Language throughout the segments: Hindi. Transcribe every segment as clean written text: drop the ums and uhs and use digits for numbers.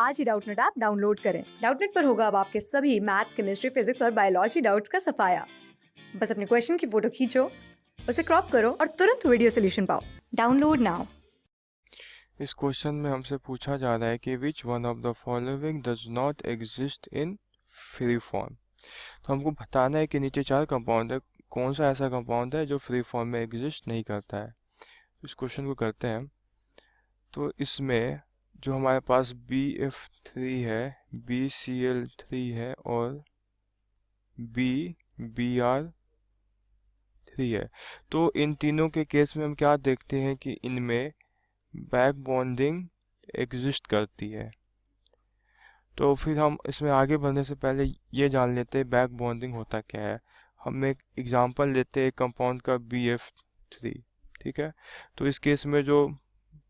आज ही डाउटनेट ऐप डाउनलोड करें। डाउटनेट पर होगा अब आपके सभी मैथ्स, केमिस्ट्री, फिजिक्स और बायोलॉजी डाउट्स का सफाया। बस अपने क्वेश्चन की फोटो खींचो, उसे क्रॉप करो और तुरंत वीडियो सोल्यूशन पाओ। Download now. इस क्वेश्चन में हमसे पूछा जा रहा है कि which one of the following does not exist in free form. तो हमको बताना है कि नीचे चार कंपाउंड है, कौन सा ऐसा कंपाउंड है जो फ्री फॉर्म में एग्जिस्ट नहीं करता है। इस क्वेश्चन को करते हैं। तो इसमें जो हमारे पास BF3 है, BCl3 है और BBr3 है। तो इन तीनों के केस में हम क्या देखते हैं कि इनमें बैक बॉन्डिंग एग्जिस्ट करती है। तो फिर हम इसमें आगे बढ़ने से पहले ये जान लेते हैं बैक बॉन्डिंग होता क्या है। हम एक एग्जांपल लेते हैं कंपाउंड का BF3। ठीक है, तो इस केस में जो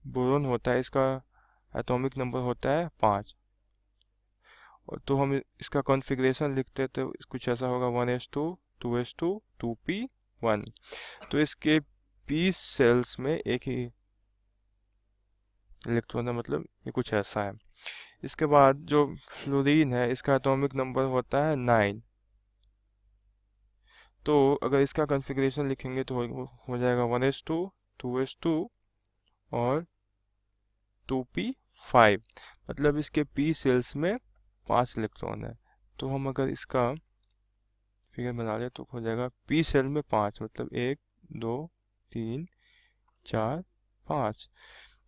बोरोन होता है इसका एटॉमिक नंबर होता है 5। और तो हम इसका कॉन्फ़िगरेशन लिखते हैं तो कुछ ऐसा होगा 1s2 2s2 2p1। तो इसके p सेल्स में एक ही इलेक्ट्रॉन है, मतलब ये कुछ ऐसा है। इसके बाद जो फ्लोरीन है इसका एटॉमिक नंबर होता है 9। तो अगर इसका कॉन्फ़िगरेशन लिखेंगे तो हो जाएगा 1s2 2s2 और 2p5। मतलब इसके p सेल्स में 5 इलेक्ट्रॉन है। तो हम अगर इसका फिगर बना ले तो हो जाएगा p सेल में 5, मतलब 1 2 3 4 5।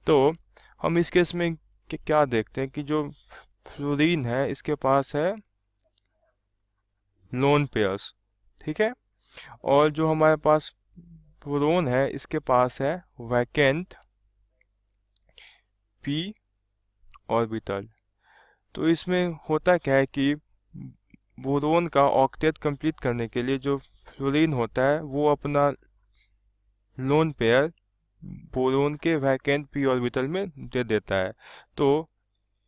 तो हम इस केस में क्या देखते हैं कि जो फ्लोरीन है इसके पास है लोन पेयर्स। ठीक है, और जो हमारे पास बोरोन है इसके पास है वैकेंट p ऑर्बिटल। तो इसमें होता क्या है कि बोरोन का ऑक्टेट कंप्लीट करने के लिए जो फ्लोरीन होता है वो अपना लोन पेयर बोरोन के वैकेंट p ऑर्बिटल में दे देता है। तो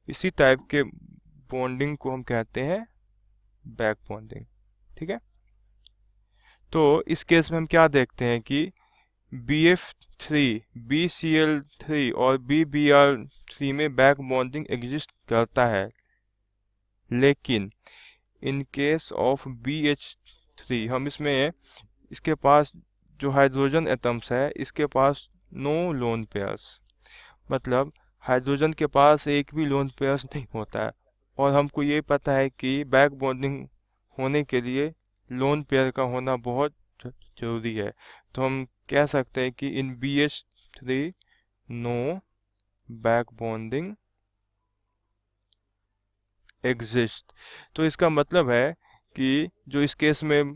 इसी टाइप के बॉन्डिंग को हम कहते हैं बैक बॉन्डिंग। ठीक है, तो इस केस में हम क्या देखते हैं कि BF3 BCl3 और BBr3 में बैक बॉन्डिंग एग्जिस्ट करता है, लेकिन इन केस ऑफ BH3 हम इसमें इसके पास जो हाइड्रोजन एटम्स है इसके पास नो लोन पेयर्स, मतलब हाइड्रोजन के पास एक भी लोन पेयर्स नहीं होता है। और हमको ये पता है कि बैक बॉन्डिंग होने के लिए लोन पेयर का होना बहुत जरूरी है। तो हम कह सकते हैं कि in BH3 no back bonding exist. तो इसका मतलब है कि जो इस केस में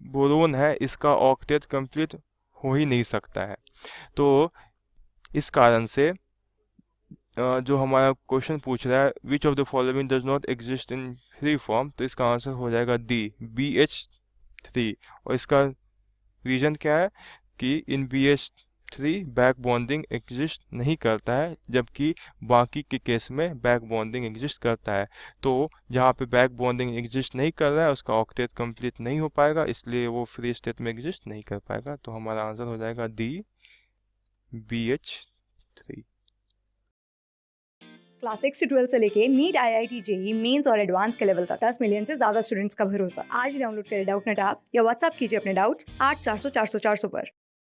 बोरोन है इसका ऑक्टेट कंप्लीट हो ही नहीं सकता है। तो इस कारण से जो हमारा क्वेश्चन पूछ रहा है which of the following does not exist in free form, तो इसका आंसर हो जाएगा डी BH3। और इसका रीजन क्या है कि in BH3 back bonding exist नहीं करता है, जबकि बाकी के केस में बैक बॉन्डिंग एग्जिस्ट करता है। तो जहाँ पे बैक बॉन्डिंग एग्जिस्ट नहीं कर रहा है उसका ऑक्टेट कंप्लीट नहीं हो पाएगा, इसलिए वो फ्री स्टेट में एग्जिस्ट नहीं कर पाएगा। तो हमारा आंसर हो जाएगा डी BH3। क्लास 6 से 12 से लेके नीट, IIT, JEE मेंस और एडवांस के लेवल तक 10 मिलियन से ज्यादा स्टूडेंट्स का भरोसा। आज ही डाउनलोड करें डाउटनेट ऐप या व्हाट्सएप कीजिए अपने डाउट्स 8400 400 400 पर।